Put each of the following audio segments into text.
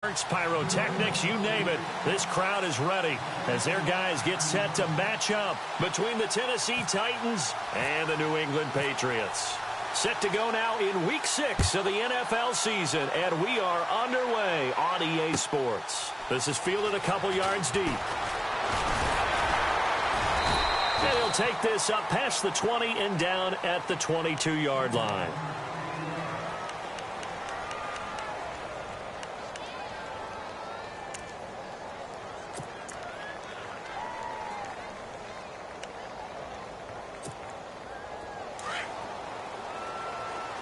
Pyrotechnics, you name it, this crowd is ready as their guys get set to match up between the Tennessee Titans and the New England Patriots. Set to go now in Week 6 of the NFL season, and we are underway on EA Sports. This is fielded a couple yards deep. And he'll take this up past the 20 and down at the 22-yard line.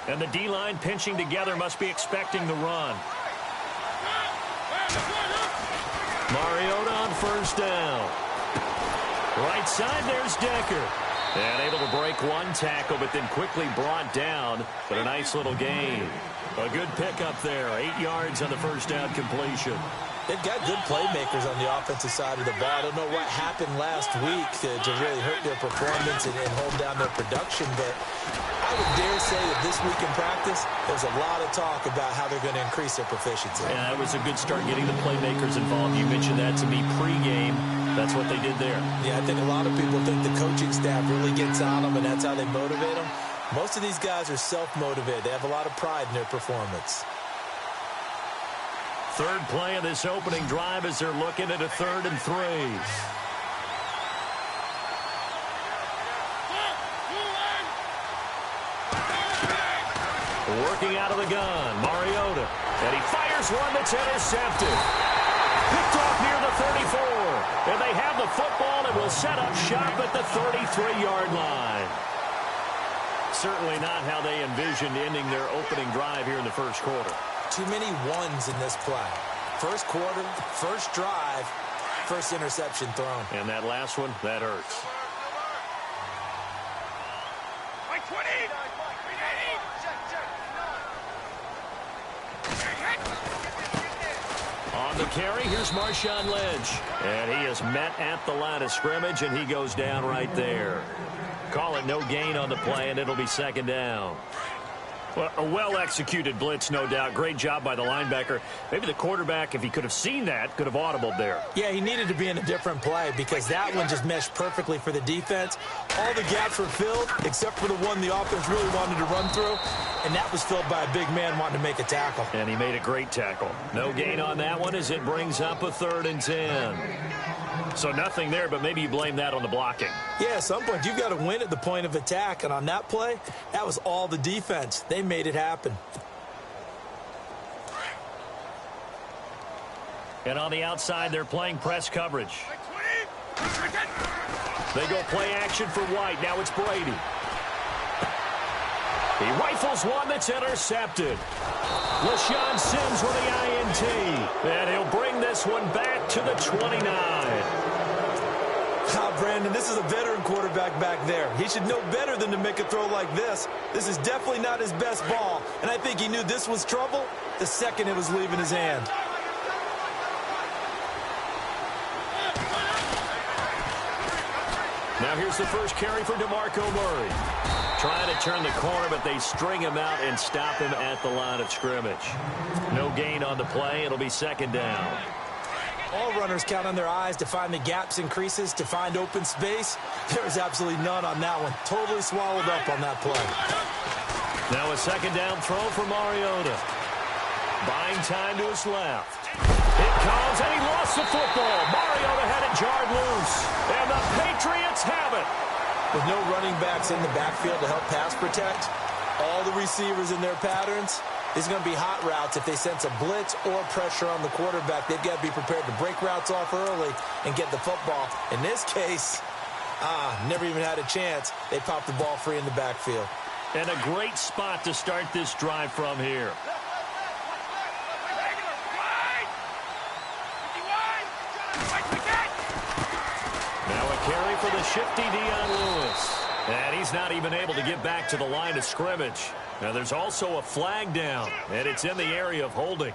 And the D-line pinching together must be expecting the run. Mariota on first down. Right side, there's Decker. And able to break one tackle, but then quickly brought down. But a nice little gain. A good pickup there. 8 yards on the first down completion. They've got good playmakers on the offensive side of the ball. I don't know what happened last week to really hurt their performance and hold down their production, but I would dare say that this week in practice, there's a lot of talk about how they're going to increase their proficiency. Yeah, that was a good start getting the playmakers involved. You mentioned that to me pregame. That's what they did there. Yeah, I think a lot of people think the coaching staff really gets on them, and that's how they motivate them. Most of these guys are self-motivated. They have a lot of pride in their performance. Third play of this opening drive as they're looking at a 3rd and 3. Working out of the gun, Mariota. And he fires one that's intercepted. Picked off near the 34. And they have the football and will set up shop at the 33-yard line. Certainly not how they envisioned ending their opening drive here in the first quarter. Too many ones in this play. First quarter, first drive, first interception thrown. And that last one, that hurts. On the carry, here's Marshawn Lynch. And he is met at the line of scrimmage, and he goes down right there. Call it no gain on the play, and it'll be second down. Well, a well-executed blitz, no doubt. Great job by the linebacker. Maybe the quarterback, if he could have seen that, could have audibled there. Yeah, he needed to be in a different play because that one just meshed perfectly for the defense. All the gaps were filled except for the one the offense really wanted to run through, and that was filled by a big man wanting to make a tackle. And he made a great tackle. No gain on that one as it brings up a 3rd and 10. So nothing there, but maybe you blame that on the blocking. Yeah, at some point, you've got to win at the point of attack. And on that play, that was all the defense. They made it happen. And on the outside, they're playing press coverage. They go play action for White. Now it's Brady. He rifles one that's intercepted. LaShawn Sims with the INT. And he'll bring this one back to the 29. Brandon, this is a veteran quarterback back there. He should know better than to make a throw like this. This is definitely not his best ball. And I think he knew this was trouble the second it was leaving his hand. Now here's the first carry for DeMarco Murray. Trying to turn the corner, but they string him out and stop him at the line of scrimmage. No gain on the play. It'll be second down. All runners count on their eyes to find the gaps and creases, to find open space. There is absolutely none on that one. Totally swallowed up on that play. Now a second down throw for Mariota. Buying time to his left. It comes, and he lost the football. Mariota had it jarred loose. And the Patriots have it. With no running backs in the backfield to help pass protect, all the receivers in their patterns, it's going to be hot routes. If they sense a blitz or pressure on the quarterback, they've got to be prepared to break routes off early and get the football. In this case, never even had a chance. They popped the ball free in the backfield. And a great spot to start this drive from here. Now a carry for the shifty Dion Lewis. And he's not even able to get back to the line of scrimmage. Now there's also a flag down, and it's in the area of holding.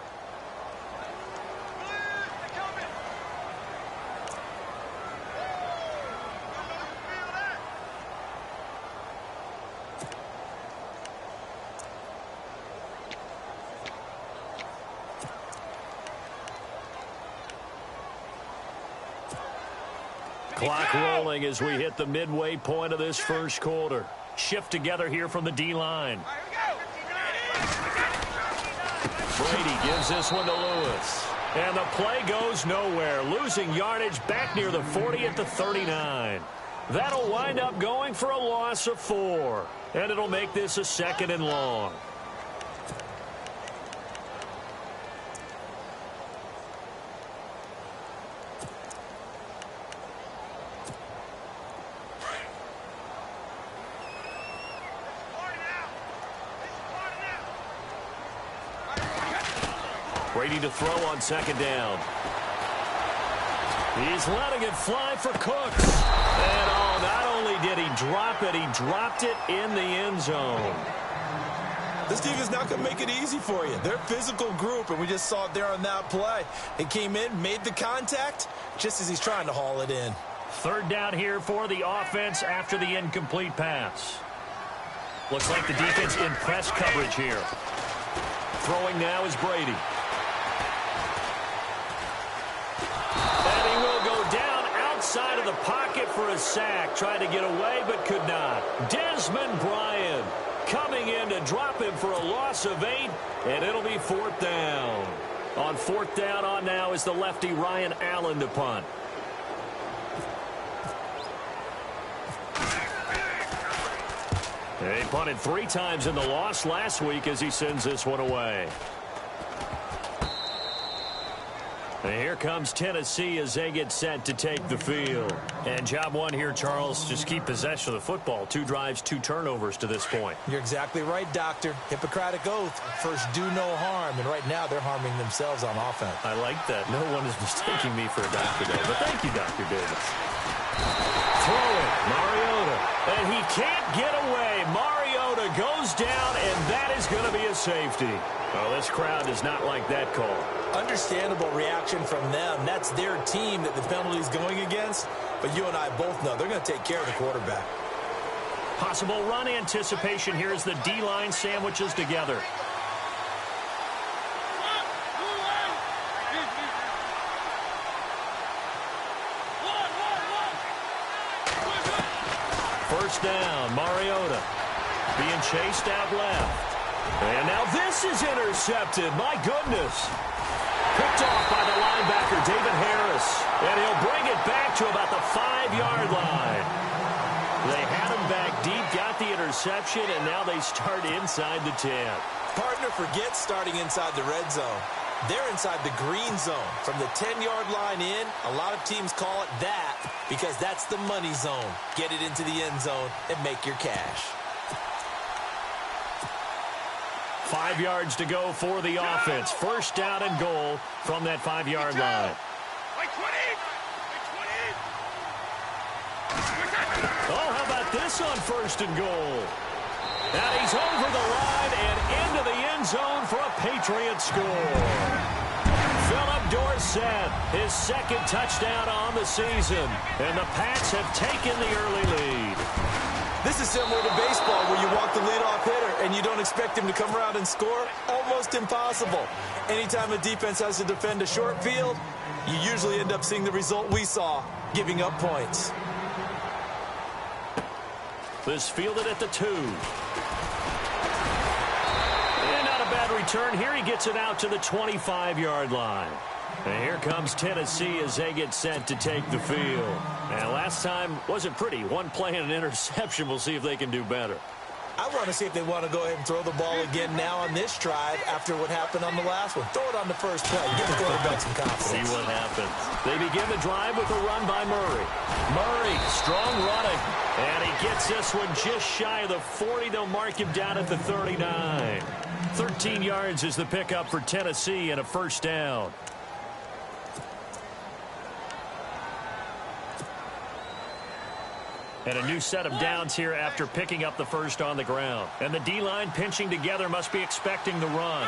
Clock rolling as we hit the midway point of this first quarter. Shift together here from the D-line. Brady gives this one to Lewis. And the play goes nowhere. Losing yardage back near the 40 at the 39. That'll wind up going for a loss of 4. And it'll make this a 2nd and long. Brady to throw on 2nd down. He's letting it fly for Cooks. And not only did he drop it, he dropped it in the end zone. This defense is not going to make it easy for you. They're a physical group, and we just saw it there on that play. He came in, made the contact, just as he's trying to haul it in. 3rd down here for the offense after the incomplete pass. Looks like the defense in press coverage here. Throwing now is Brady. Side of the pocket for a sack. Tried to get away but could not. Desmond Bryant coming in to drop him for a loss of 8, and it'll be 4th down. On 4th down on now is the lefty Ryan Allen to punt. He punted 3 times in the loss last week as he sends this one away. And here comes Tennessee as they get set to take the field. And job one here, Charles, just keep possession of the football. 2 drives, 2 turnovers to this point. You're exactly right, Doctor. Hippocratic oath. First, do no harm. And right now, they're harming themselves on offense. I like that. No one is mistaking me for a doctor there. But thank you, Dr. Davis. Throw it, Mariota. And he can't get away. Mariota goes down, and that is going to be a safety. Oh, this crowd does not like that call. Understandable reaction from them. That's their team that the penalty is going against. But you and I both know they're going to take care of the quarterback. Possible run anticipation here as the D-line sandwiches together. First down, Mariota being chased out left. And now this is intercepted. My goodness. Picked off by the linebacker, David Harris. And he'll bring it back to about the 5-yard line. They had him back deep, got the interception, and now they start inside the 10. Partner forgets starting inside the red zone. They're inside the green zone. From the 10-yard line in, a lot of teams call it that because that's the money zone. Get it into the end zone and make your cash. 5 yards to go for the offense. First down and goal from that 5-yard line. Oh, how about this on first and goal? Now he's over the line and into the end zone for a Patriot score. Philip Dorsett, his 2nd touchdown on the season. And the Pats have taken the early lead. This is similar to baseball where you walk the leadoff hitter and you don't expect him to come around and score. Almost impossible. Anytime a defense has to defend a short field, you usually end up seeing the result we saw, giving up points. This fielded at the 2. And not a bad return here. He gets it out to the 25-yard line. And here comes Tennessee as they get set to take the field. And last time wasn't pretty. 1 play and an interception. We'll see if they can do better. I want to see if they want to go ahead and throw the ball again now on this drive after what happened on the last one. Throw it on the first play. Give the quarterback some confidence. See what happens. They begin the drive with a run by Murray. Murray, strong running. And he gets this one just shy of the 40. They'll mark him down at the 39. 13 yards is the pickup for Tennessee and a first down. And a new set of downs here after picking up the first on the ground. And the D-line pinching together must be expecting the run.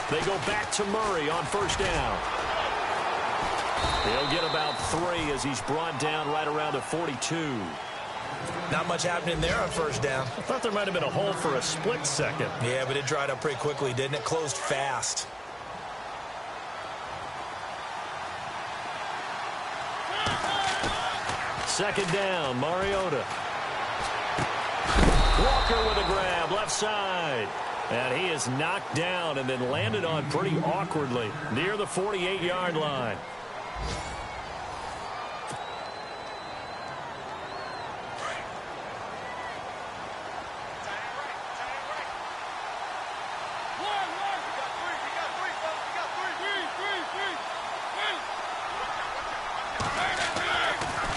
They go back to Murray on first down. He'll get about 3 as he's brought down right around the 42. Not much happening there on first down. I thought there might have been a hole for a split second. Yeah, but it dried up pretty quickly, didn't it? Closed fast. Second down, Mariota. Walker with a grab, left side. And he is knocked down and then landed on pretty awkwardly near the 48-yard line.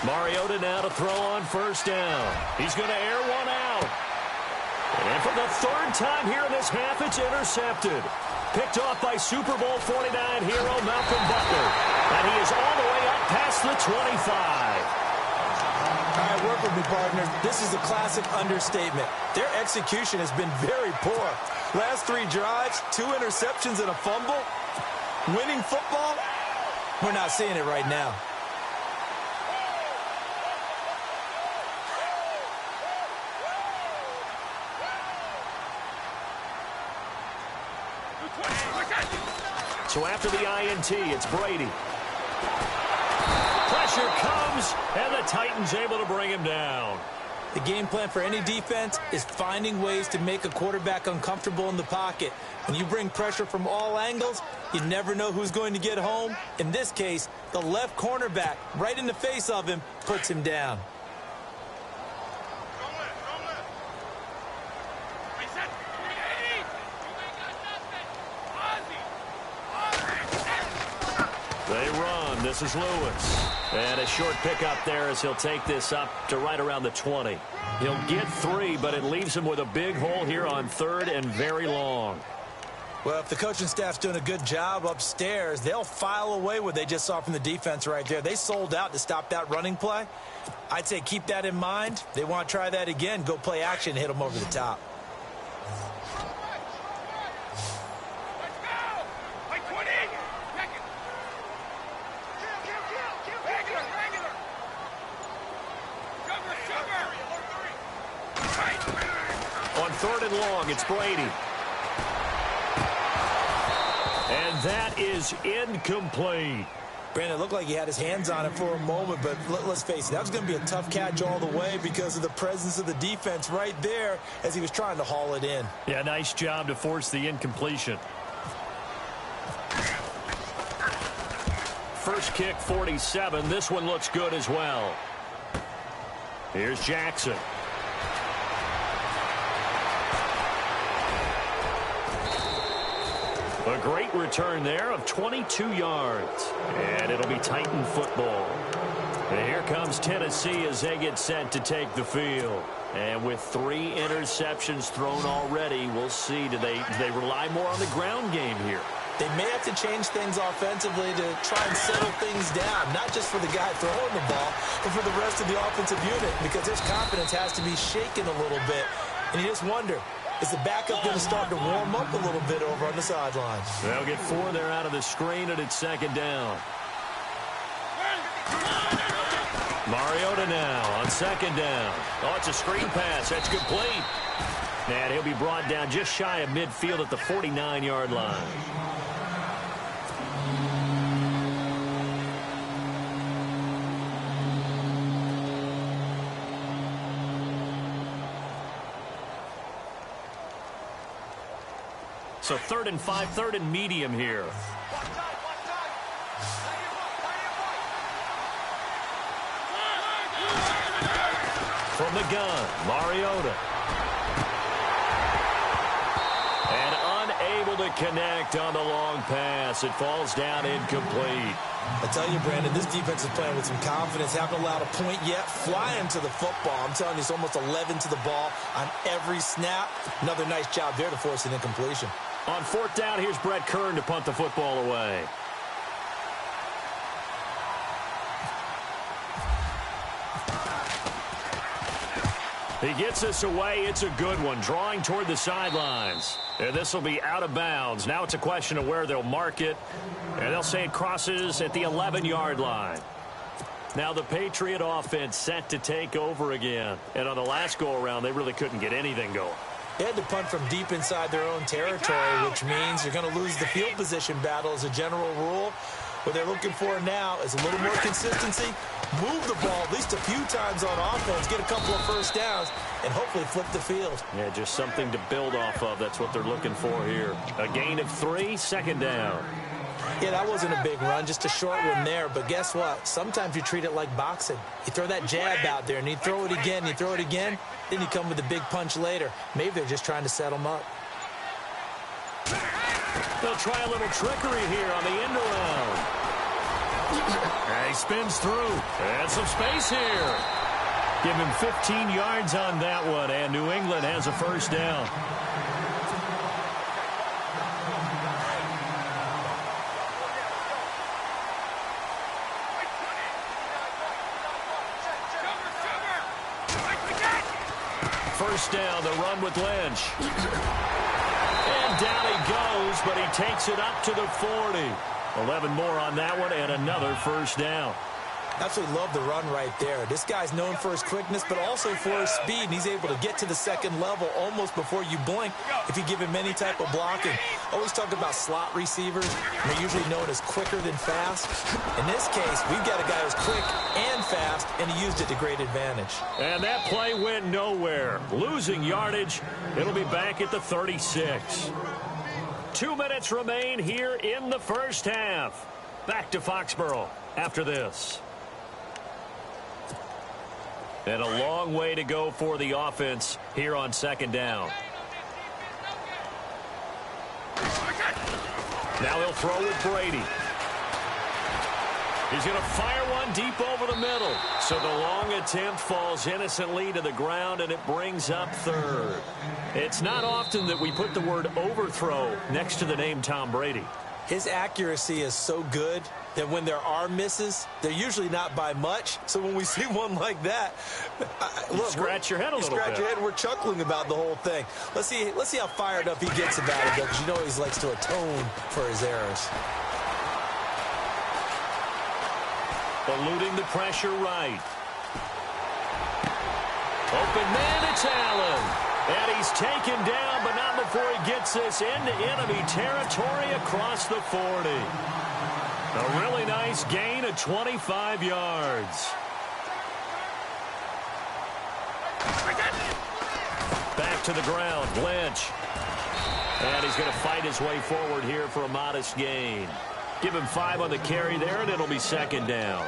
Mariota now to throw on first down. He's going to air one out. And for the third time here in this half, it's intercepted. Picked off by Super Bowl 49 hero Malcolm Butler. And he is all the way up past the 25. All right, work with me, partner. This is a classic understatement. Their execution has been very poor. Last 3 drives, 2 interceptions and a fumble. Winning football? We're not seeing it right now. So after the INT, it's Brady. Pressure comes, and the Titans able to bring him down. The game plan for any defense is finding ways to make a quarterback uncomfortable in the pocket. When you bring pressure from all angles, you never know who's going to get home. In this case, the left cornerback, right in the face of him, puts him down. They run. This is Lewis. And a short pickup there as he'll take this up to right around the 20. He'll get 3, but it leaves him with a big hole here on third and very long. Well, if the coaching staff's doing a good job upstairs, they'll file away what they just saw from the defense right there. They sold out to stop that running play. I'd say keep that in mind. They want to try that again. Go play action, hit them over the top. Third and long, it's Brady. And that is incomplete. Brandon, it looked like he had his hands on it for a moment, but let's face it, that was going to be a tough catch all the way because of the presence of the defense right there as he was trying to haul it in. Yeah, nice job to force the incompletion. First kick, 47. This one looks good as well. Here's Jackson. A great return there of 22 yards. And it'll be Titan football. And here comes Tennessee as they get set to take the field. And with 3 interceptions thrown already, we'll see. Do they rely more on the ground game here? They may have to change things offensively to try and settle things down, not just for the guy throwing the ball, but for the rest of the offensive unit, because his confidence has to be shaken a little bit. And you just wonder, is the backup going to start to warm up a little bit over on the sidelines? They'll get 4 there out of the screen, and it's second down. Mariota now on second down. Oh, it's a screen pass. That's complete. And he'll be brought down just shy of midfield at the 49-yard line. So 3rd and 5, 3rd and medium here. From the gun, Mariota. And unable to connect on the long pass. It falls down incomplete. I tell you, Brandon, this defense is playing with some confidence. Haven't allowed a point yet. Flying to the football. I'm telling you, it's almost 11 to the ball on every snap. Another nice job there to force an incompletion. On 4th down, here's Brett Kern to punt the football away. He gets this away. It's a good one. Drawing toward the sidelines. And this will be out of bounds. Now it's a question of where they'll mark it. And they'll say it crosses at the 11-yard line. Now the Patriot offense set to take over again. And on the last go-around, they really couldn't get anything going. They had to punt from deep inside their own territory, which means you're going to lose the field position battle as a general rule. What they're looking for now is a little more consistency move the ball at least a few times on offense, get a couple of first downs, and hopefully flip the field. Yeah, just something to build off of. That's what they're looking for here. A gain of 3, second down. Yeah, that wasn't a big run, just a short one there. But guess what? Sometimes you treat it like boxing. You throw that jab out there, and you throw it again, you throw it again, then you come with a big punch later. Maybe they're just trying to set them up. They'll try a little trickery here on the end around. And he spins through. And some space here. Give him 15 yards on that one, and New England has a first down. First down, the run with Lynch. And down he goes, but he takes it up to the 40. 11 more on that one, and another first down. Absolutely love the run right there. This guy's known for his quickness, but also for his speed, and he's able to get to the second level almost before you blink if you give him any type of blocking. Always talk about slot receivers. They're usually known as quicker than fast. In this case, we've got a guy who's quick and fast, and he used it to great advantage. And that play went nowhere. Losing yardage. It'll be back at the 36. 2 minutes remain here in the first half. Back to Foxborough after this. And a long way to go for the offense here on second down. Now he'll throw with Brady. He's going to fire one deep over the middle. So the long attempt falls innocently to the ground, and it brings up third. It's not often that we put the word overthrow next to the name Tom Brady. His accuracy is so good that when there are misses, they're usually not by much. So when we see one like that, look, scratch your head a little bit. Scratch your head, and we're chuckling about the whole thing. Let's see how fired up he gets about it, though, because you know he likes to atone for his errors. Eluding the pressure right. Open man, it's Allen. And he's taken down, but not before he gets this into enemy territory across the 40. A really nice gain of 25 yards. Back to the ground, Lynch. And he's going to fight his way forward here for a modest gain. Give him 5 on the carry there, and it'll be second down.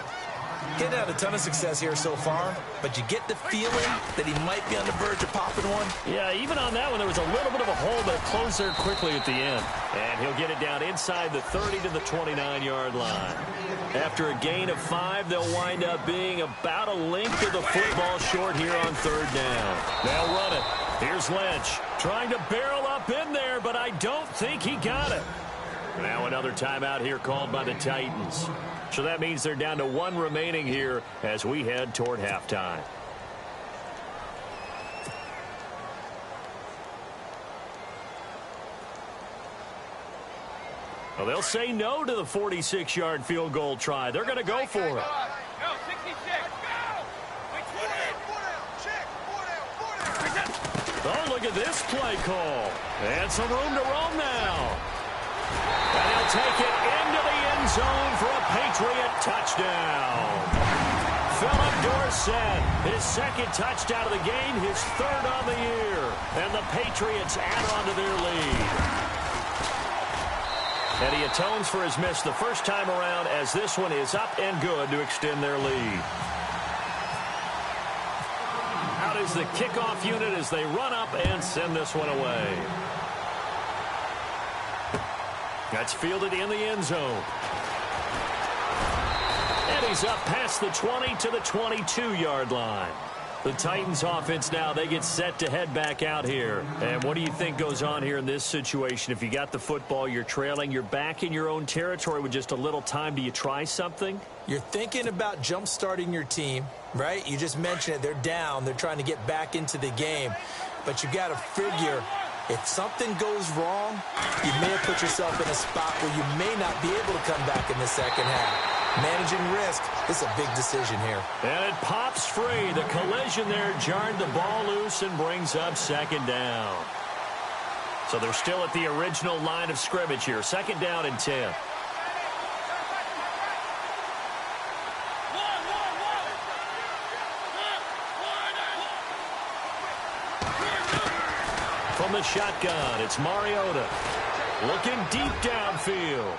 Getting had a ton of success here so far, but you get the feeling that he might be on the verge of popping one. Yeah, even on that one, there was a little bit of a hole, but it closed there quickly at the end. And he'll get it down inside the 30 to the 29-yard line. After a gain of 5, they'll wind up being about a length of the football short here on third down. They'll run it. Here's Lynch trying to barrel up in there, but I don't think he got it. Now another timeout here called by the Titans. So that means they're down to 1 remaining here as we head toward halftime. Well, they'll say no to the 46-yard field goal try. They're going to go for it. Oh, look at this play call. And some room to roam now. And he'll take it into the end zone for a Patriot touchdown. Philip Dorsett, his second touchdown of the game, his third on the year. And the Patriots add on to their lead. And he atones for his miss the first time around as this one is up and good to extend their lead. Out is the kickoff unit as they run up and send this one away. That's fielded in the end zone. And he's up past the 20 to the 22-yard line. The Titans offense now, they get set to head back out here. And what do you think goes on here in this situation? If you got the football, you're trailing, you're back in your own territory with just a little time. Do you try something? You're thinking about jump-starting your team, right? You just mentioned it. They're down. They're trying to get back into the game. But you got to figure, if something goes wrong, you may have put yourself in a spot where you may not be able to come back in the second half. Managing risk is a big decision here. And it pops free. The collision there jarred the ball loose and brings up second down. So they're still at the original line of scrimmage here. Second down and 10. From the shotgun, it's Mariota. Looking deep downfield.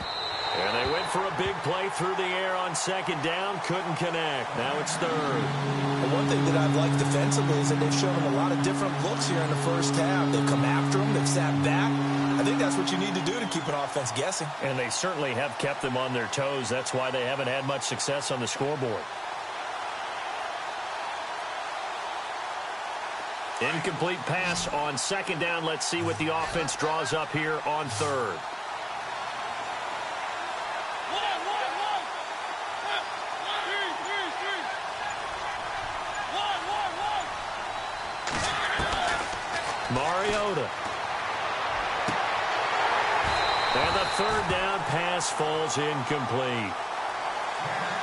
And they went for a big play through the air on second down. Couldn't connect. Now it's third. And one thing that I've liked defensively is that they've shown them a lot of different looks here in the first half. They've come after them. They've sat back. I think that's what you need to do to keep an offense guessing. And they certainly have kept them on their toes. That's why they haven't had much success on the scoreboard. Incomplete pass on second down. Let's see what the offense draws up here on third. Mariota. And the third down pass falls incomplete.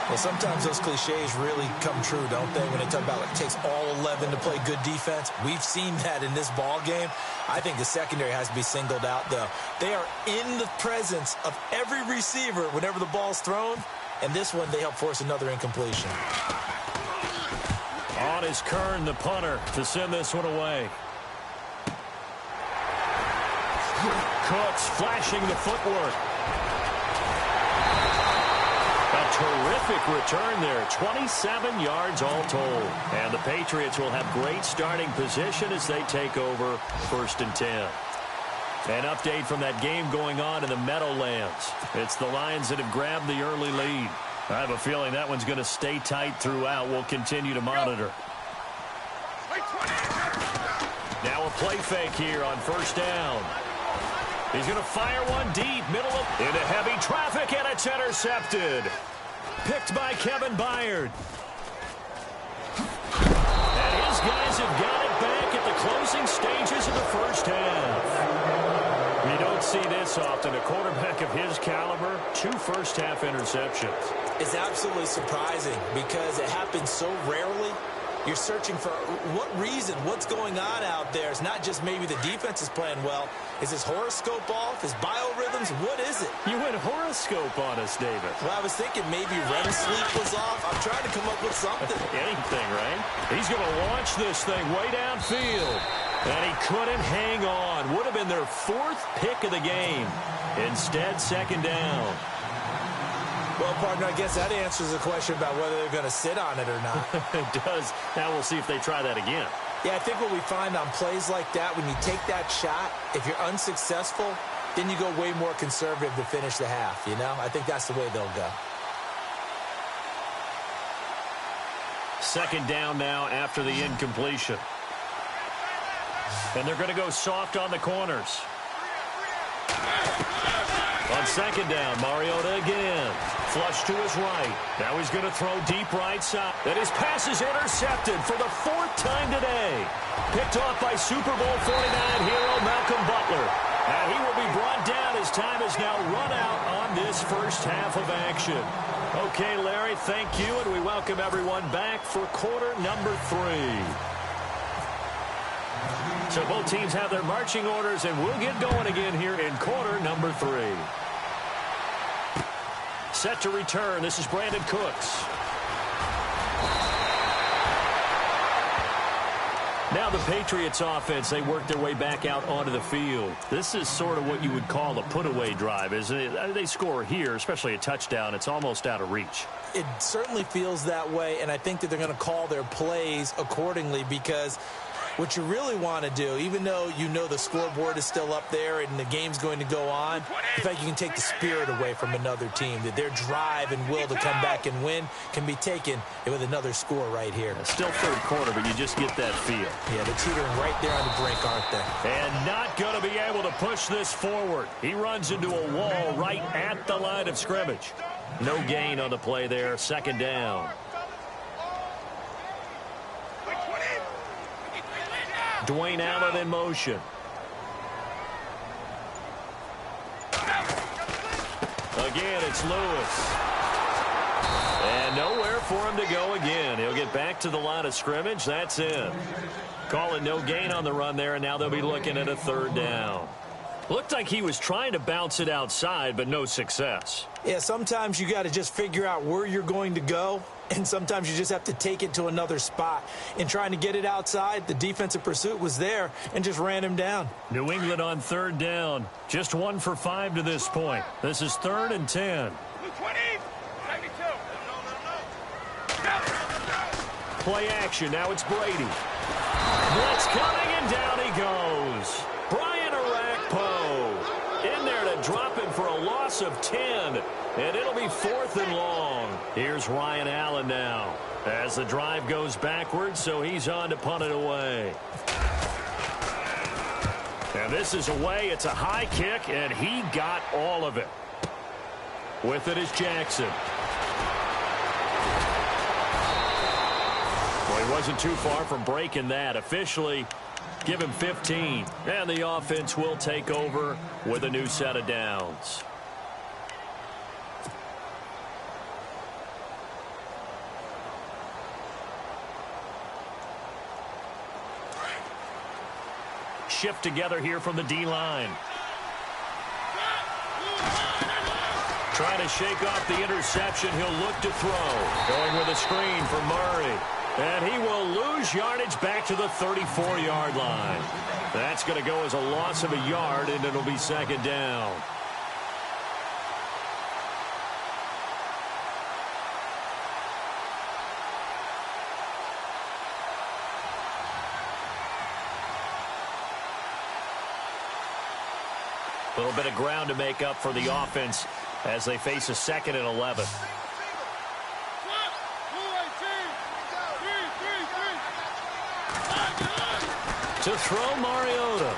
Well, sometimes those cliches really come true, don't they? When they talk about it takes all 11 to play good defense. We've seen that in this ball game. I think the secondary has to be singled out, though. They are in the presence of every receiver whenever the ball's thrown. And this one, they help force another incompletion. On is Kern, the punter, to send this one away. Cooks flashing the footwork. A terrific return there. 27 yards all told. And the Patriots will have great starting position as they take over 1st and 10. An update from that game going on in the Meadowlands. It's the Lions that have grabbed the early lead. I have a feeling that one's going to stay tight throughout. We'll continue to monitor. Now a play fake here on 1st down. He's going to fire one deep, middle of into heavy traffic, and it's intercepted. Picked by Kevin Byard. And his guys have got it back at the closing stages of the first half. You don't see this often. A quarterback of his caliber, 2 first-half interceptions. It's absolutely surprising because it happens so rarely. You're searching for what reason, what's going on out there. It's not just maybe the defense is playing well. Is his horoscope off? His biorhythms? What is it? You went horoscope on us, David. Well, I was thinking maybe REM sleep was off. I'm trying to come up with something. Anything, right? He's going to launch this thing way downfield. And he couldn't hang on. Would have been their 4th pick of the game. Instead, 2nd down. Well, partner, I guess that answers the question about whether they're going to sit on it or not. It does. Now we'll see if they try that again. Yeah, I think what we find on plays like that, when you take that shot, if you're unsuccessful, then you go way more conservative to finish the half, you know? I think that's the way they'll go. 2nd down now after the incompletion. And they're going to go soft on the corners. On 2nd down, Mariota again. Flush to his right. Now he's going to throw deep right side. And his pass is intercepted for the 4th time today. Picked off by Super Bowl 49 hero Malcolm Butler. And he will be brought down as time is now run out on this first half of action. Okay, Larry, thank you, and we welcome everyone back for quarter number 3. So both teams have their marching orders, and we'll get going again here in quarter number 3. Set to return. This is Brandon Cooks. Now the Patriots offense, they work their way back out onto the field. This is sort of what you would call a put-away drive, isn't it? They score here, especially a touchdown. It's almost out of reach. It certainly feels that way, and I think that they're going to call their plays accordingly because what you really want to do, even though you know the scoreboard is still up there and the game's going to go on, the fact you can take the spirit away from another team, that their drive and will to come back and win can be taken with another score right here. Still 3rd quarter, but you just get that feel. Yeah, they're teetering right there on the brink, aren't they? And not going to be able to push this forward. He runs into a wall right at the line of scrimmage. No gain on the play there. 2nd down. Dwayne Allen in motion. Again, it's Lewis. And nowhere for him to go again. He'll get back to the line of scrimmage. That's it. Calling no gain on the run there, and now they'll be looking at a 3rd down. Looked like he was trying to bounce it outside, but no success. Yeah, sometimes you got to just figure out where you're going to go, and sometimes you just have to take it to another spot. In trying to get it outside, the defensive pursuit was there and just ran him down. New England on third down. Just 1 for 5 to this point. This is 3rd and 10. Play action. Now it's Brady. Blitz coming, and down he goes. Brian Arakpo in there to drop him for a loss of 10. And it'll be 4th and long. Here's Ryan Allen now as the drive goes backwards, so he's on to punt it away. And this is away. It's a high kick, and he got all of it. With it is Jackson. Well, he wasn't too far from breaking that. Officially, give him 15. And the offense will take over with a new set of downs. Shift together here from the D-line. Trying to shake off the interception. He'll look to throw. Going with a screen for Murray. And he will lose yardage back to the 34-yard line. That's going to go as a loss of a yard, and it'll be 2nd down. A little bit of ground to make up for the offense as they face a 2nd and 11. To throw, Mariota.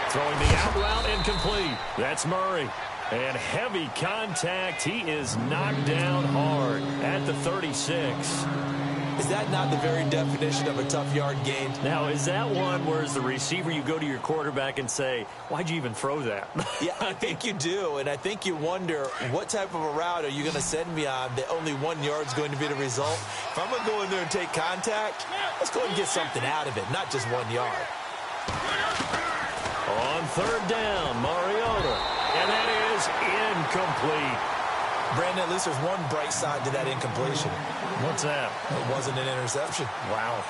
Throwing the out route, incomplete. That's Murray. And heavy contact. He is knocked down hard at the 36. Is that not the very definition of a tough yard gain? Now, is that one where as the receiver you go to your quarterback and say, why'd you even throw that? Yeah, I think you do, and I think you wonder what type of a route are you going to send me on that only 1 yard is going to be the result? If I'm going to go in there and take contact, let's go and get something out of it, not just 1 yard. On 3rd down, Mariota, and that is incomplete. Brandon, at least there's one bright side to that incompletion. What's that? It wasn't an interception. Wow.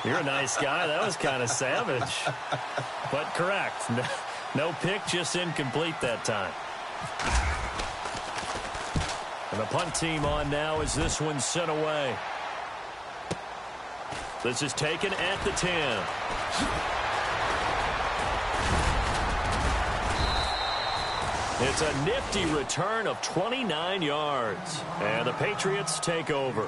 You're a nice guy. That was kind of savage. But correct. No pick, just incomplete that time. And the punt team on now as this one's sent away. This is taken at the 10. It's a nifty return of 29 yards. And the Patriots take over.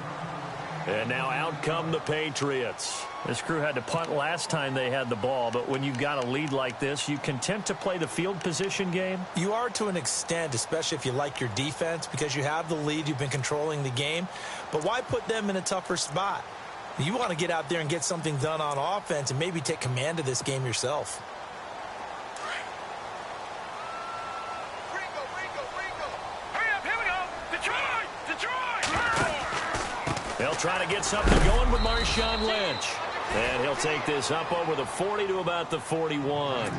And now out come the Patriots. This crew had to punt last time they had the ball, but when you've got a lead like this, you content to play the field position game? You are to an extent, especially if you like your defense, because you have the lead, you've been controlling the game. But why put them in a tougher spot? You want to get out there and get something done on offense and maybe take command of this game yourself. They'll try to get something going with Marshawn Lynch. And he'll take this up over the 40 to about the 41.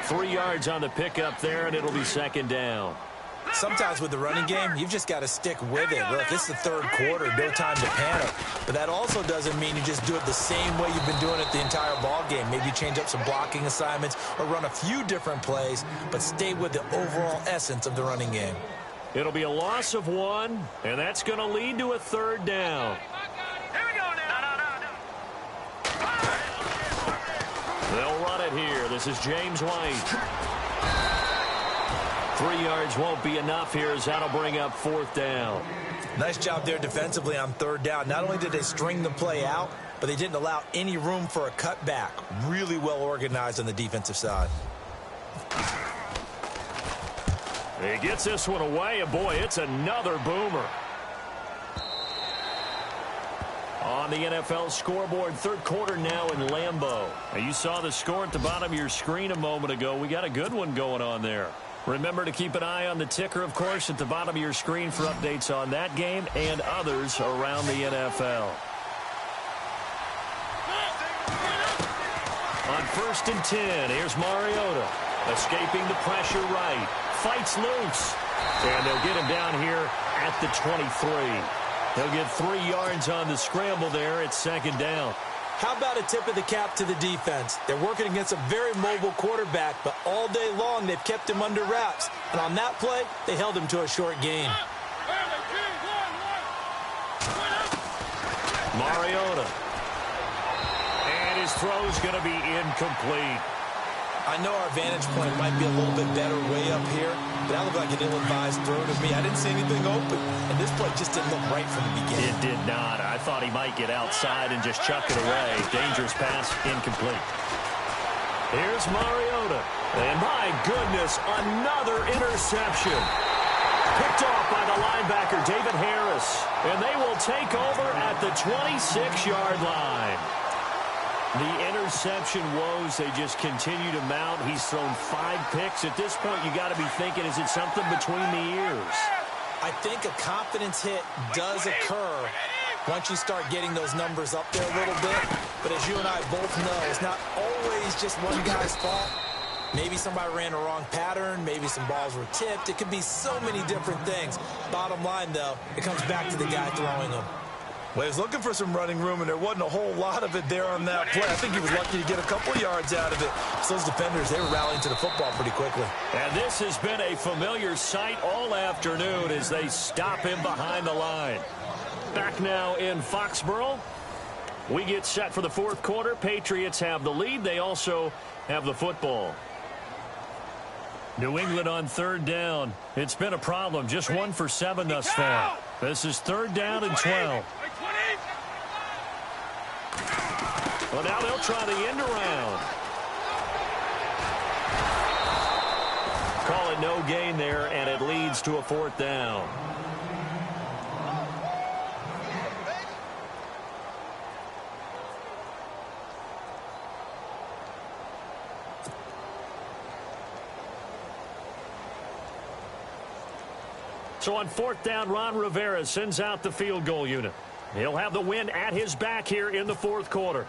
3 yards on the pickup there, and it'll be 2nd down. Sometimes with the running game, you've just got to stick with it. Look, it's the 3rd quarter, no time to panic. But that also doesn't mean you just do it the same way you've been doing it the entire ball game. Maybe change up some blocking assignments or run a few different plays, but stay with the overall essence of the running game. It'll be a loss of 1, and that's going to lead to a 3rd down. Here we go now. They'll run it here. This is James White. 3 yards won't be enough here as that'll bring up 4th down. Nice job there defensively on 3rd down. Not only did they string the play out, but they didn't allow any room for a cutback. Really well organized on the defensive side. He gets this one away, and boy, it's another boomer. On the NFL scoreboard, 3rd quarter now in Lambeau. Now, you saw the score at the bottom of your screen a moment ago. We got a good one going on there. Remember to keep an eye on the ticker, of course, at the bottom of your screen for updates on that game and others around the NFL. On 1st and 10. Here's Mariota. Escaping the pressure right. Fights loose. And they'll get him down here at the 23. He'll get 3 yards on the scramble there. It's 2nd down. How about a tip of the cap to the defense? They're working against a very mobile quarterback, but all day long they've kept him under wraps. And on that play, they held him to a short gain. Mariota. And his throw's going to be incomplete. I know our vantage point might be a little bit better way up here, but that looked like an ill-advised throw to me. I didn't see anything open, and this play just didn't look right from the beginning. It did not. I thought he might get outside and just chuck it away. Dangerous pass, incomplete. Here's Mariota. And my goodness, another interception. Picked off by the linebacker, David Harris. And they will take over at the 26-yard line. The interception woes, they just continue to mount. He's thrown 5 picks. At this point, you got to be thinking, is it something between the ears? I think a confidence hit does occur once you start getting those numbers up there a little bit. But as you and I both know, it's not always just one guy's fault. Maybe somebody ran a wrong pattern. Maybe some balls were tipped. It could be so many different things. Bottom line, though, it comes back to the guy throwing them. Well, he was looking for some running room, and there wasn't a whole lot of it there on that play. I think he was lucky to get a couple yards out of it. So those defenders, they were rallying to the football pretty quickly. And this has been a familiar sight all afternoon as they stop him behind the line. Back now in Foxborough. We get set for the 4th quarter. Patriots have the lead. They also have the football. New England on 3rd down. It's been a problem. Just 1 for 7 thus far. This is 3rd down and 12. Well, now they'll try the end around. Call it no gain there, and it leads to a 4th down. So on 4th down, Ron Rivera sends out the field goal unit. He'll have the win at his back here in the 4th quarter.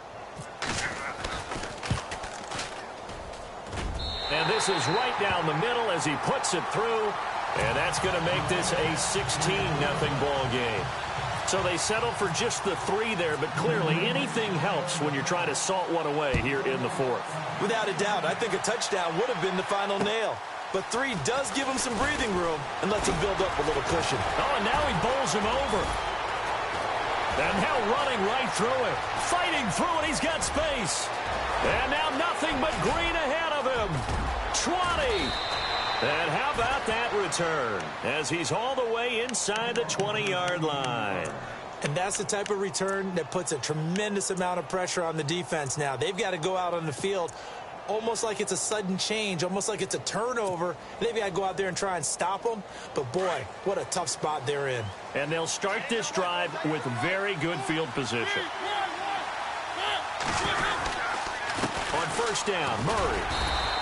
And this is right down the middle as he puts it through. And that's going to make this a 16-0 ball game. So they settle for just the 3 there, but clearly anything helps when you're trying to salt one away here in the 4th. Without a doubt, I think a touchdown would have been the final nail. But 3 does give him some breathing room and lets him build up a little cushion. Oh, and now he bowls him over. And now running right through it. Fighting through it. He's got space. And now nothing but green ahead of him. 20. And how about that return as he's all the way inside the 20-yard line. And that's the type of return that puts a tremendous amount of pressure on the defense now. They've got to go out on the field almost like it's a sudden change, almost like it's a turnover. They've got to go out there and try and stop them. But, boy, what a tough spot they're in. And they'll start this drive with very good field position. On 1st down, Murray.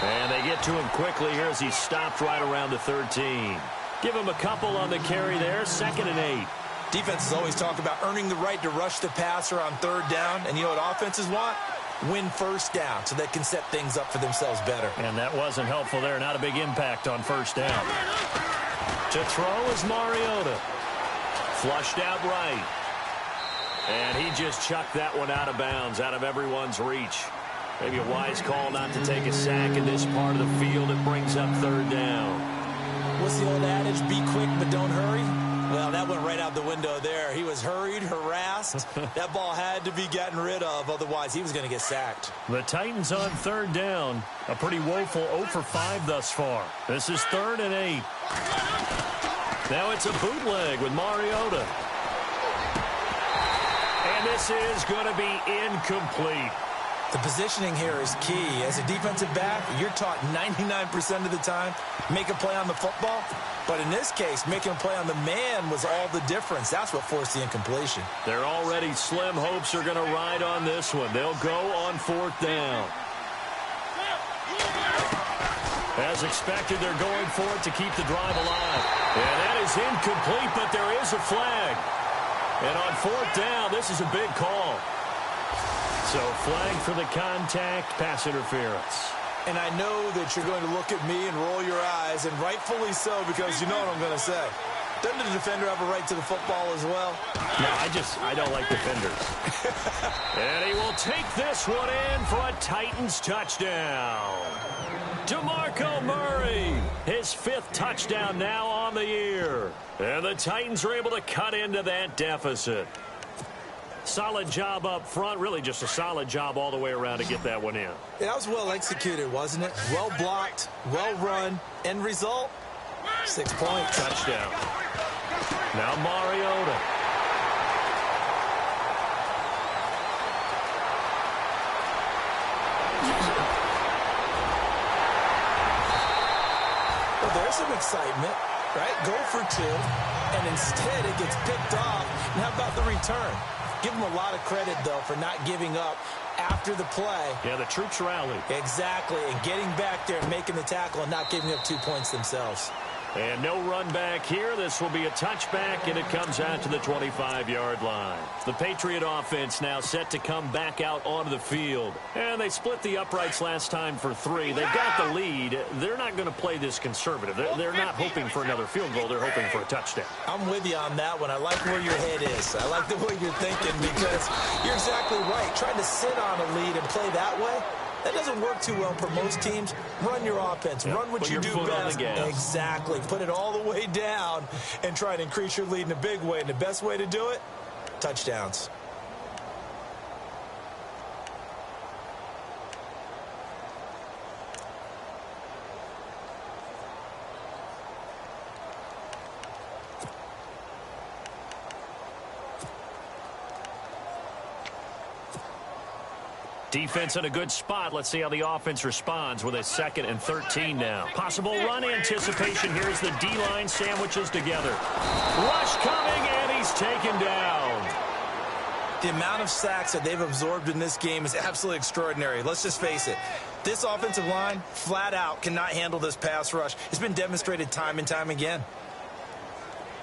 And they get to him quickly here as he stopped right around the 13. Give him a couple on the carry there, 2nd and 8. Defenses always talk about earning the right to rush the passer on 3rd down. And you know what offenses want? Win 1st down so they can set things up for themselves better. And that wasn't helpful there. Not a big impact on 1st down. To throw is Mariota. Flushed out right. And he just chucked that one out of bounds, out of everyone's reach. Maybe a wise call not to take a sack in this part of the field. It brings up 3rd down. What's the old adage? Be quick, but don't hurry. Well, that went right out the window there. He was hurried, harassed. That ball had to be gotten rid of, otherwise he was going to get sacked. The Titans on 3rd down. A pretty woeful 0 for 5 thus far. This is 3rd and 8. Now it's a bootleg with Mariota. And this is going to be incomplete. The positioning here is key. As a defensive back, you're taught 99% of the time, make a play on the football. But in this case, making a play on the man was all the difference. That's what forced the incompletion. They're already slim hopes are going to ride on this one. They'll go on 4th down. As expected, they're going for it to keep the drive alive. And that is incomplete, but there is a flag. And on 4th down, this is a big call. So flag for the contact, pass interference. And I know that you're going to look at me and roll your eyes, and rightfully so, because you know what I'm going to say. Doesn't the defender have a right to the football as well? No, I don't like defenders. And he will take this one in for a Titans touchdown. DeMarco Murray, his 5th touchdown now on the year. And the Titans are able to cut into that deficit. Solid job up front, really just a solid job all the way around to get that one in. Yeah, that was well executed, wasn't it? Well blocked, well run. End result, 6 points. Touchdown. Now Mariota. Well, there's some excitement, right? Go for 2, and instead it gets picked off. And how about the return? Give them a lot of credit, though, for not giving up after the play. Yeah, the troops rallied. Exactly, and getting back there and making the tackle and not giving up 2 points themselves. And no run back here. This will be a touchback, and it comes out to the 25-yard line. The Patriot offense now set to come back out onto the field. And they split the uprights last time for 3. They've got the lead. They're not going to play this conservative. They're not hoping for another field goal. They're hoping for a touchdown. I'm with you on that one. I like where your head is. I like the way you're thinking because you're exactly right. Trying to sit on a lead and play that way, that doesn't work too well for most teams. Run your offense. Yep. Run what Put you your do foot on best. the gas. Exactly. Put it all the way down and try to increase your lead in a big way. And the best way to do it, touchdowns. Defense in a good spot. Let's see how the offense responds with a 2nd and 13 now. Possible run anticipation. Here's the D-line sandwiches together. Rush coming, and he's taken down. The amount of sacks that they've absorbed in this game is absolutely extraordinary. Let's just face it. This offensive line, flat out, cannot handle this pass rush. It's been demonstrated time and time again.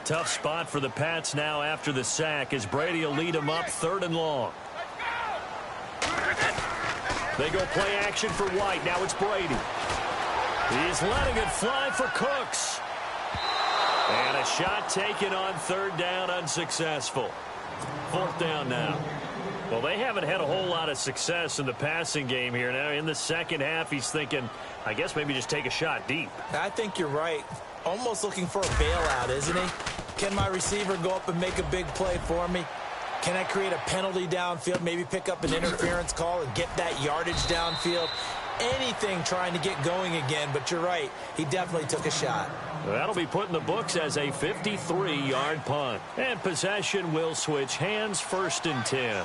Tough spot for the Pats now after the sack as Brady will lead them up 3rd and long. They go play action for White. Now it's Brady. He's letting it fly for Cooks. And a shot taken on 3rd down, unsuccessful. 4th down now. Well, they haven't had a whole lot of success in the passing game here. Now in the second half, he's thinking, I guess maybe just take a shot deep. I think you're right. Almost looking for a bailout, isn't he? Can my receiver go up and make a big play for me? Can I create a penalty downfield, maybe pick up an interference call and get that yardage downfield? Anything trying to get going again, but you're right. He definitely took a shot. That'll be put in the books as a 53-yard punt. And possession will switch hands, 1st and 10.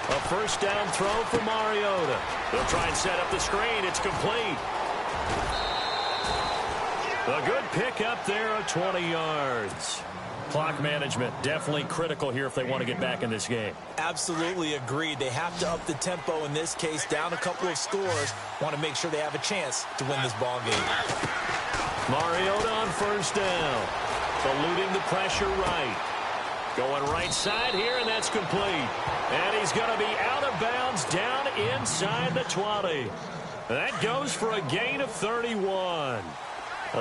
A 1st down throw for Mariota. They'll try and set up the screen. It's complete. A good pickup there of 20 yards. Clock management definitely critical here if they want to get back in this game. Absolutely agreed. They have to up the tempo in this case, down a couple of scores. Want to make sure they have a chance to win this ball game. Mariota on 1st down. Eluding the pressure right. Going right side here, and that's complete. And he's going to be out of bounds down inside the 20. That goes for a gain of 31.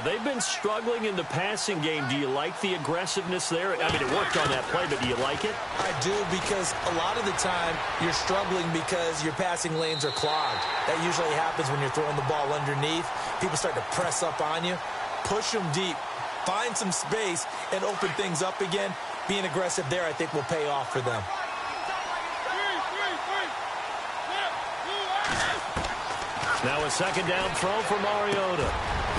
They've been struggling in the passing game. Do you like the aggressiveness there? I mean, it worked on that play, but do you like it? I do, because a lot of the time you're struggling because your passing lanes are clogged. That usually happens when you're throwing the ball underneath. People start to press up on you. Push them deep. Find some space and open things up again. Being aggressive there, I think, will pay off for them. Now a 2nd down throw for Mariota.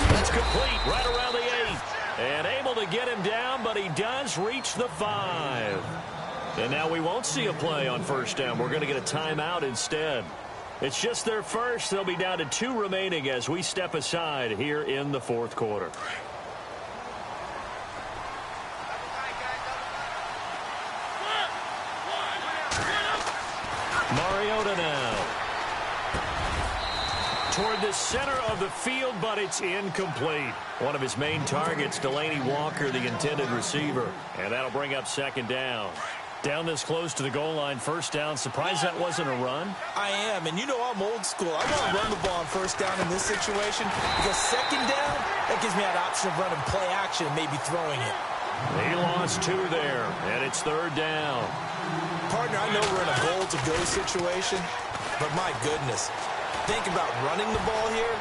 That's complete right around the 8. And able to get him down, but he does reach the 5. And now we won't see a play on 1st down. We're going to get a timeout instead. It's just their first. They'll be down to 2 remaining as we step aside here in the 4th quarter. Mariota now. 20 toward the center of the field, but it's incomplete. One of his main targets, Delaney Walker, the intended receiver. And that'll bring up second down. Down this close to the goal line, first down. Surprised that wasn't a run? I am, and you know I'm old school. I want to run the ball on first down in this situation because second down, that gives me that option of running play action and maybe throwing it. He lost 2 there, and it's third down. Partner, I know we're in a goal-to-go situation, but my goodness, think about running the ball here.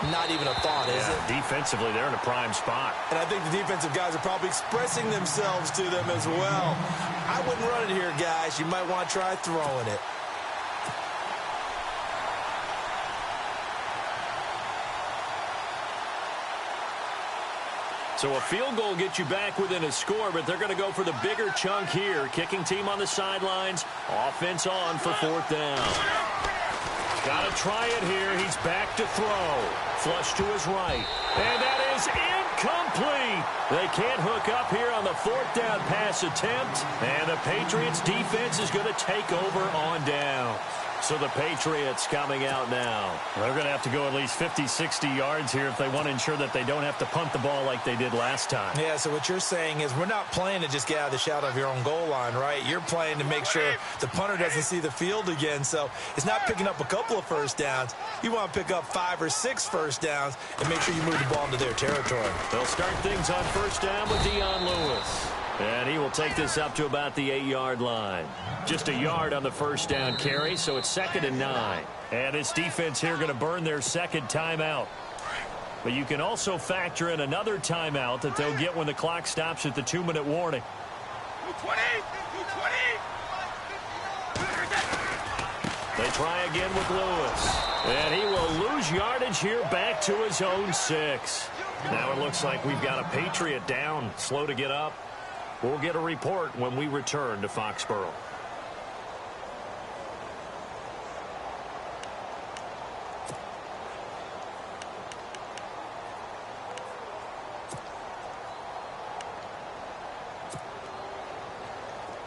Not even a thought, is it? Defensively, they're in a prime spot. And I think the defensive guys are probably expressing themselves to them as well. I wouldn't run it here, guys. You might want to try throwing it. So a field goal gets you back within a score, but they're going to go for the bigger chunk here. Kicking team on the sidelines. Offense on for fourth down. Got to try it here. He's back to throw. Flush to his right. And that is incomplete. They can't hook up here on the fourth down pass attempt. And the Patriots defense is going to take over on down. So the Patriots coming out now. They're going to have to go at least 50, 60 yards here if they want to ensure that they don't have to punt the ball like they did last time. Yeah, so what you're saying is we're not playing to just get out of the shadow of your own goal line, right? You're playing to make sure the punter doesn't see the field again. So it's not picking up a couple of first downs. You want to pick up 5 or 6 first downs and make sure you move the ball into their territory. They'll start things on first down with Dion Lewis. And he will take this up to about the 8-yard line. Just a yard on the first down carry, so it's 2nd and 9. And this defense here going to burn their second timeout. But you can also factor in another timeout that they'll get when the clock stops at the 2-minute warning. 220! They try again with Lewis. And he will lose yardage here back to his own 6. Now it looks like we've got a Patriot down, slow to get up. We'll get a report when we return to Foxborough.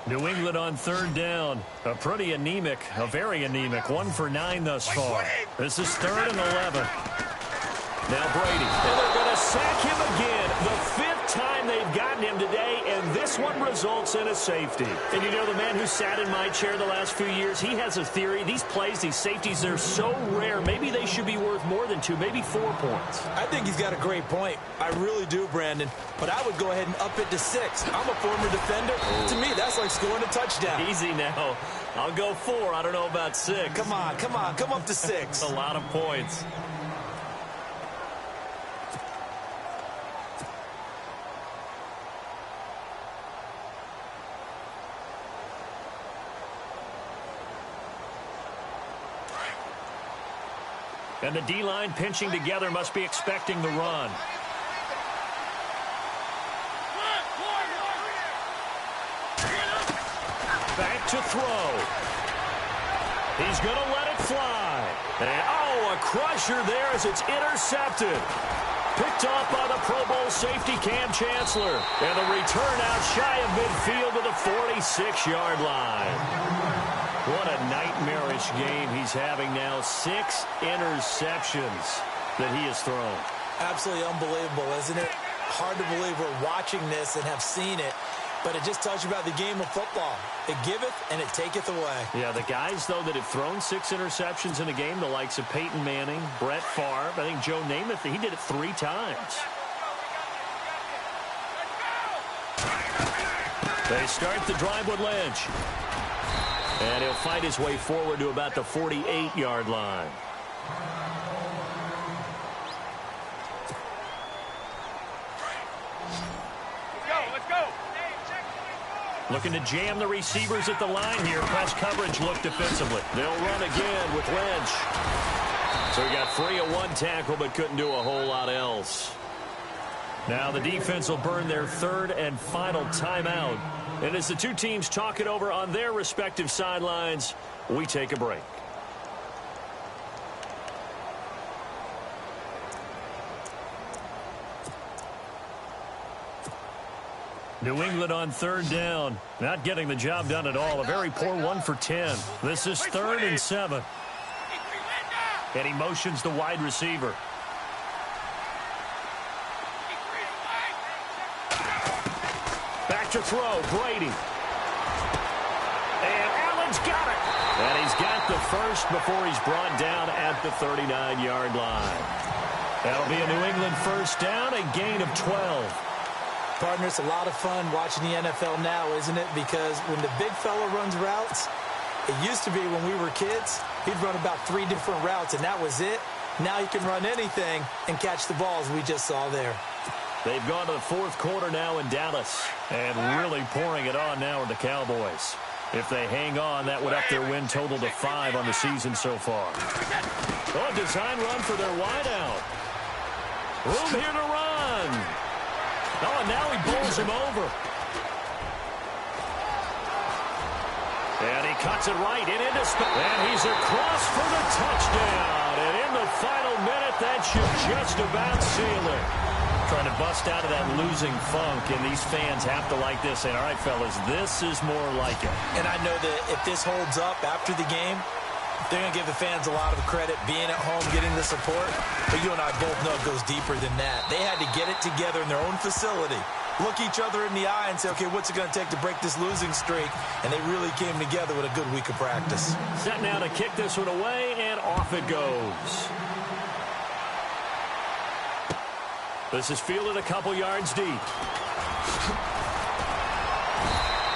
New England on third down. A pretty anemic, a very anemic. 1 for 9 thus far. This is 3rd and 11. Now Brady. And they're going to sack him again. The 5th time they've gotten him today, and this one results in a safety. And you know, the man who sat in my chair the last few years, he has a theory. These plays, these safeties, they're so rare. Maybe they should be worth more than 2, maybe 4 points. I think he's got a great point. I really do, Brandon. But I would go ahead and up it to 6. I'm a former defender. To me, that's like scoring a touchdown. Easy now. I'll go 4. I don't know about 6. Come on. Come up to 6. A lot of points. And the D-line pinching together, must be expecting the run. Back to throw. He's going to let it fly. And, a crusher there as it's intercepted. Picked off by the Pro Bowl safety Cam Chancellor. And the return out shy of midfield to the 46-yard line. What a nightmarish game he's having now. 6 interceptions that he has thrown. Absolutely unbelievable, isn't it? Hard to believe we're watching this and have seen it, but it just tells you about the game of football. It giveth and it taketh away. Yeah, the guys, though, that have thrown 6 interceptions in a game, the likes of Peyton Manning, Brett Favre, I think Joe Namath, he did it 3 times. They start the drive with Lynch. And he'll fight his way forward to about the 48-yard line. Let's go. Looking to jam the receivers at the line here. Press coverage look defensively. They'll run again with Lynch. So he got free of 1 tackle but couldn't do a whole lot else. Now the defense will burn their 3rd and final timeout. And as the two teams talk it over on their respective sidelines, we take a break. New England on third down. Not getting the job done at all. A very poor 1 for 10. This is 3rd and 7. And he motions the wide receiver. Back to throw, Brady. And Allen's got it. And he's got the first before he's brought down at the 39-yard line. That'll be a New England first down, a gain of 12. Partner, it's a lot of fun watching the NFL now, isn't it? Because when the big fella runs routes, it used to be when we were kids, he'd run about 3 different routes, and that was it. Now he can run anything and catch the balls we just saw there. They've gone to the fourth quarter now in Dallas, and really pouring it on now with the Cowboys. If they hang on, that would up their win total to 5 on the season so far. Oh, a design run for their wideout. Room here to run. Oh, and now he bowls him over. And he cuts it right and into space. And he's across for the touchdown. And in the final minute, that should just about seal it. Trying to bust out of that losing funk, and these fans have to like this. And all right, fellas, this is more like it. And I know that if this holds up after the game, they're going to give the fans a lot of credit, being at home, getting the support. But you and I both know it goes deeper than that. They had to get it together in their own facility, look each other in the eye and say, okay, what's it going to take to break this losing streak? And they really came together with a good week of practice. Set now to kick this one away, and off it goes. This is fielded a couple yards deep.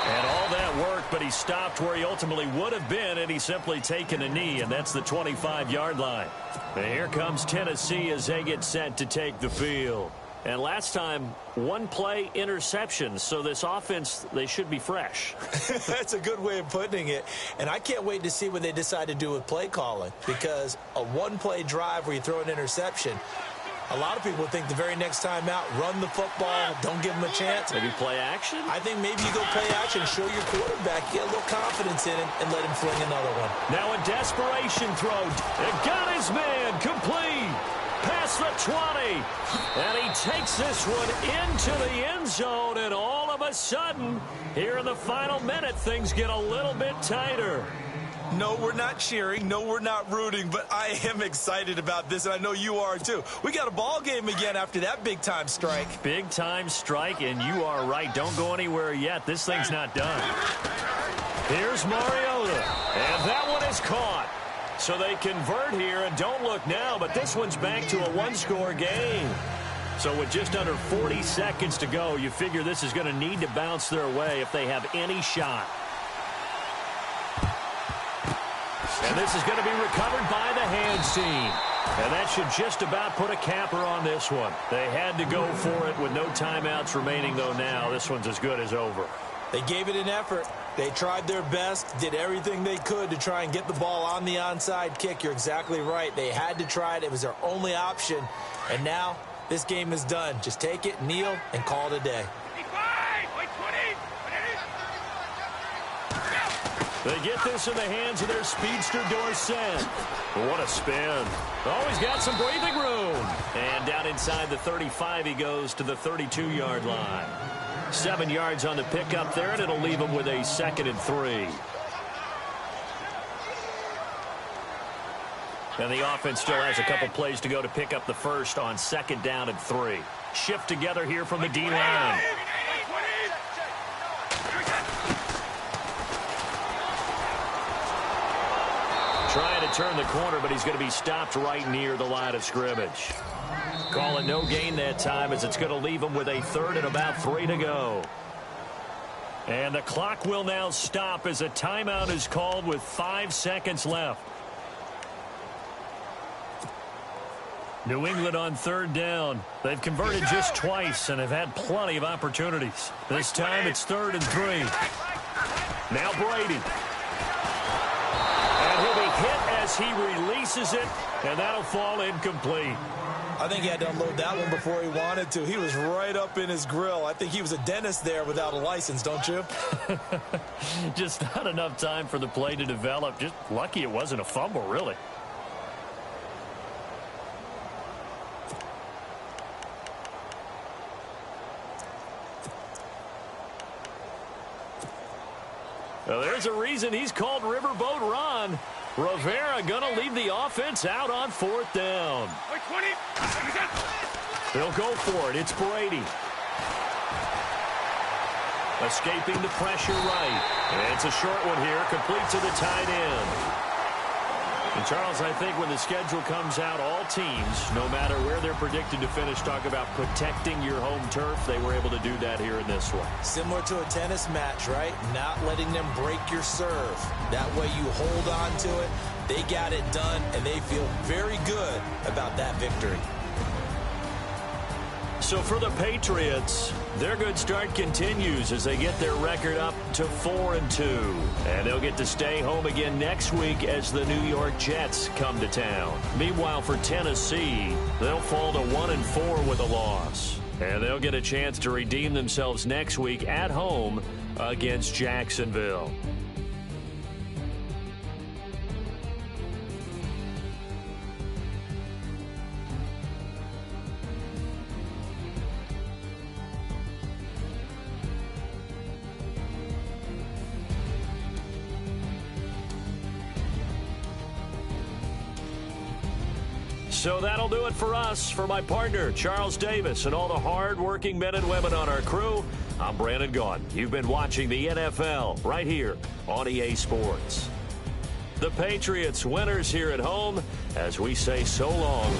And all that work, but he stopped where he ultimately would have been, and he's simply taken a knee, and that's the 25-yard line. And here comes Tennessee as they get set to take the field. And last time, one play interception, so this offense, they should be fresh. That's a good way of putting it. And I can't wait to see what they decide to do with play calling, because a one-play drive where you throw an interception, a lot of people think the very next time out, run the football, don't give them a chance. Maybe play action? I think maybe you go play action, show your quarterback, get a little confidence in him, and let him fling another one. Now a desperation throw. It got his man complete. Past the 20. And he takes this one into the end zone, and all of a sudden, here in the final minute, things get a little bit tighter. No, we're not cheering. No, we're not rooting, but I am excited about this, and I know you are too. We got a ball game again after that big-time strike. Big-time strike, and you are right. Don't go anywhere yet. This thing's not done. Here's Mariota, and that one is caught. So they convert here, and don't look now, but this one's back to a one-score game. So with just under 40 seconds to go, you figure this is going to need to bounce their way if they have any shot. And this is going to be recovered by the hands team. And that should just about put a capper on this one. They had to go for it with no timeouts remaining, though now. This one's as good as over. They gave it an effort. They tried their best, did everything they could to try and get the ball on the onside kick. You're exactly right. They had to try it. It was their only option. And now this game is done. Just take it, kneel, and call it a day. They get this in the hands of their speedster Dorsett. What a spin. Oh, he's got some breathing room. And down inside the 35, he goes to the 32-yard line. 7 yards on the pickup there, and it'll leave him with a 2nd and 3. And the offense still has a couple plays to go to pick up the first on 2nd down and 3. Shift together here from the D-line. Trying to turn the corner, but he's going to be stopped right near the line of scrimmage. Call it no gain that time, as it's going to leave him with a 3rd and about 3 to go. And the clock will now stop as a timeout is called with 5 seconds left. New England on 3rd down. They've converted just twice and have had plenty of opportunities. This time it's 3rd and 3. Now Brady. And he'll be hit as he releases it, and that'll fall incomplete. I think he had to unload that one before he wanted to. He was right up in his grill. I think he was a dentist there without a license, don't you? Just not enough time for the play to develop. Just lucky it wasn't a fumble, really. Well, there's a reason he's called Riverboat Ron. Rivera going to leave the offense out on 4th down. Wait, 20. They'll go for it. It's Brady. Escaping the pressure right. And it's a short one here, complete to the tight end. And, Charles, I think when the schedule comes out, all teams, no matter where they're predicted to finish, talk about protecting your home turf. They were able to do that here in this one. Similar to a tennis match, right? Not letting them break your serve. That way you hold on to it. They got it done, and they feel very good about that victory. So for the Patriots, their good start continues as they get their record up to 4-2. And they'll get to stay home again next week as the New York Jets come to town. Meanwhile, for Tennessee, they'll fall to 1-4 with a loss. And they'll get a chance to redeem themselves next week at home against Jacksonville. So that'll do it for us. For my partner, Charles Davis, and all the hard-working men and women on our crew, I'm Brandon Gaudin. You've been watching the NFL right here on EA Sports. The Patriots winners here at home as we say so long